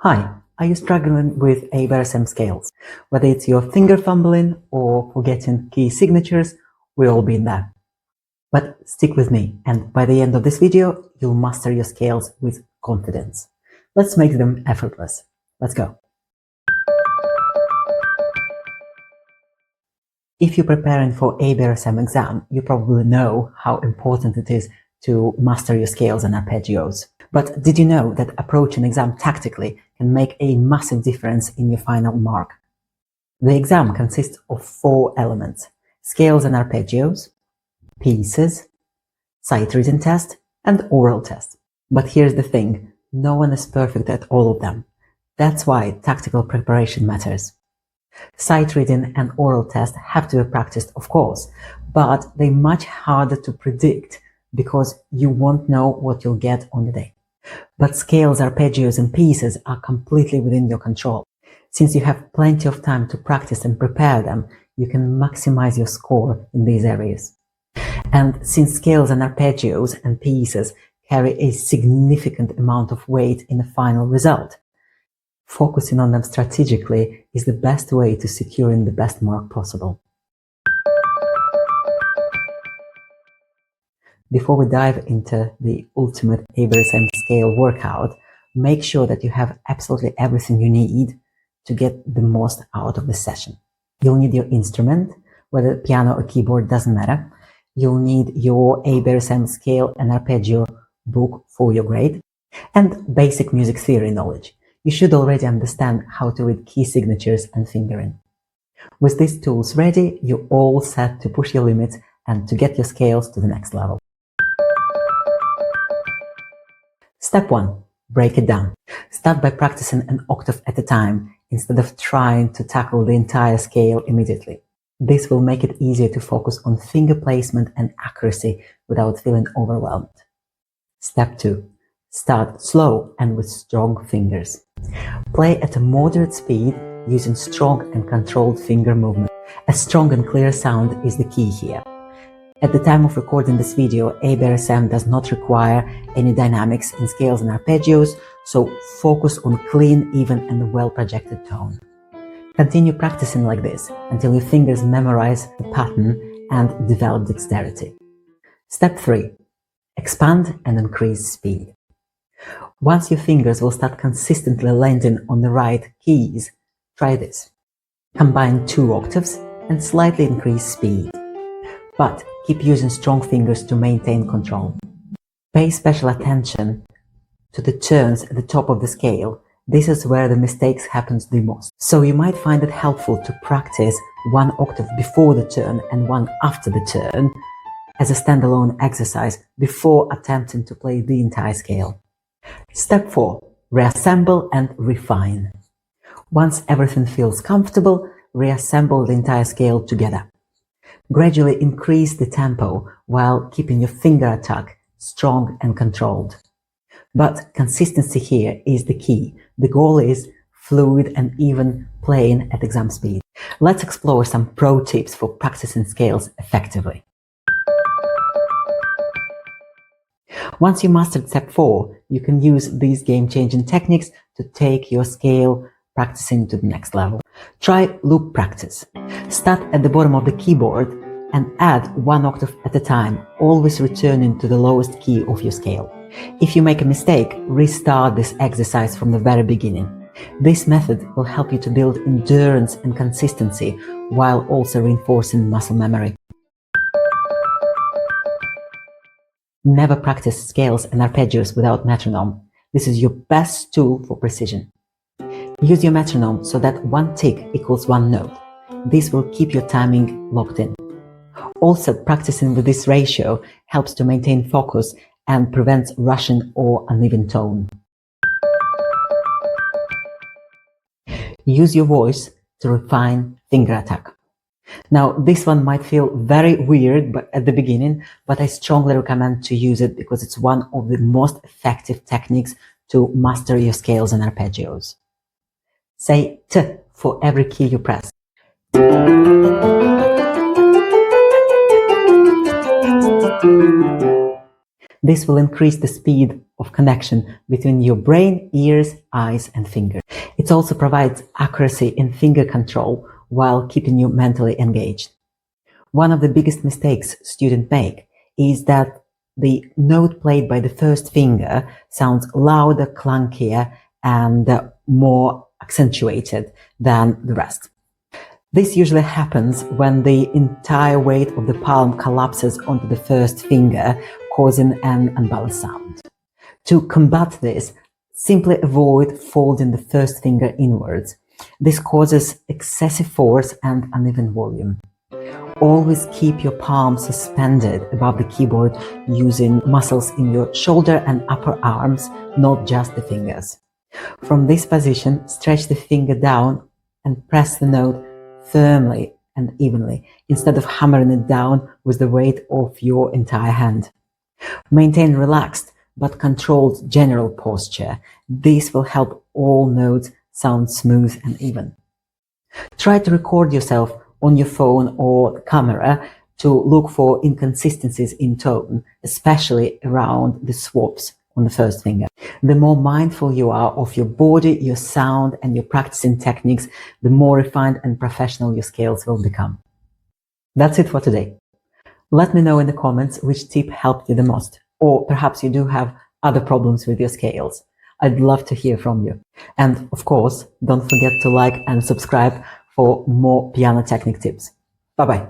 Hi, are you struggling with ABRSM scales? Whether it's your finger fumbling or forgetting key signatures, we've all been there. But stick with me, and by the end of this video, you'll master your scales with confidence. Let's make them effortless. Let's go. If you're preparing for ABRSM exam, you probably know how important it is to master your scales and arpeggios. But did you know that approaching exam tactically can make a massive difference in your final mark? The exam consists of 4 elements: scales and arpeggios, pieces, sight reading test, and oral test. But here's the thing, no one is perfect at all of them. That's why tactical preparation matters. Sight reading and oral test have to be practiced, of course, but they're much harder to predict because you won't know what you'll get on the day. But scales, arpeggios, and pieces are completely within your control. Since you have plenty of time to practice and prepare them, you can maximize your score in these areas. And since scales and arpeggios and pieces carry a significant amount of weight in the final result, focusing on them strategically is the best way to securing the best mark possible. Before we dive into the ultimate ABRSM scale workout, make sure that you have absolutely everything you need to get the most out of the session. You'll need your instrument, whether piano or keyboard, doesn't matter. You'll need your ABRSM scale and arpeggio book for your grade, and basic music theory knowledge. You should already understand how to read key signatures and fingering. With these tools ready, you're all set to push your limits and to get your scales to the next level. Step 1. Break it down. Start by practicing an octave at a time instead of trying to tackle the entire scale immediately. This will make it easier to focus on finger placement and accuracy without feeling overwhelmed. Step 2. Start slow and with strong fingers. Play at a moderate speed using strong and controlled finger movement. A strong and clear sound is the key here. At the time of recording this video, ABRSM does not require any dynamics in scales and arpeggios, so focus on clean, even, and well-projected tone. Continue practicing like this until your fingers memorize the pattern and develop dexterity. Step 3. Expand and increase speed. Once your fingers will start consistently landing on the right keys, try this. Combine 2 octaves and slightly increase speed. But keep using strong fingers to maintain control. Pay special attention to the turns at the top of the scale. This is where the mistakes happen the most. So you might find it helpful to practice 1 octave before the turn and 1 after the turn as a standalone exercise before attempting to play the entire scale. Step 4. Reassemble and refine. Once everything feels comfortable, reassemble the entire scale together. Gradually increase the tempo while keeping your finger attack strong and controlled. But consistency here is the key. The goal is fluid and even playing at exam speed. Let's explore some pro tips for practicing scales effectively. Once you mastered step 4, you can use these game-changing techniques to take your scale practicing to the next level. Try loop practice. Start at the bottom of the keyboard and add 1 octave at a time, always returning to the lowest key of your scale. If you make a mistake, restart this exercise from the very beginning. This method will help you to build endurance and consistency while also reinforcing muscle memory. Never practice scales and arpeggios without metronome. This is your best tool for precision. Use your metronome so that 1 tick equals 1 note. This will keep your timing locked in. Also, practicing with this ratio helps to maintain focus and prevents rushing or uneven tone. Use your voice to refine finger attack. Now, this one might feel very weird at the beginning, but I strongly recommend to use it because it's one of the most effective techniques to master your scales and arpeggios. Say T for every key you press. This will increase the speed of connection between your brain, ears, eyes, and fingers. It also provides accuracy in finger control while keeping you mentally engaged. One of the biggest mistakes students make is that the note played by the first finger sounds louder, clunkier, and more accentuated than the rest. This usually happens when the entire weight of the palm collapses onto the first finger, causing an unbalanced sound. To combat this, simply avoid folding the first finger inwards. This causes excessive force and uneven volume. Always keep your palm suspended above the keyboard using muscles in your shoulder and upper arms, not just the fingers. From this position, stretch the finger down and press the note firmly and evenly, instead of hammering it down with the weight of your entire hand. Maintain relaxed but controlled general posture. This will help all notes sound smooth and even. Try to record yourself on your phone or camera to look for inconsistencies in tone, especially around the swaps on the first finger. The more mindful you are of your body, your sound, and your practicing techniques, the more refined and professional your scales will become. That's it for today. Let me know in the comments which tip helped you the most, or perhaps you do have other problems with your scales. I'd love to hear from you. And of course, don't forget to like and subscribe for more piano technique tips. Bye-bye.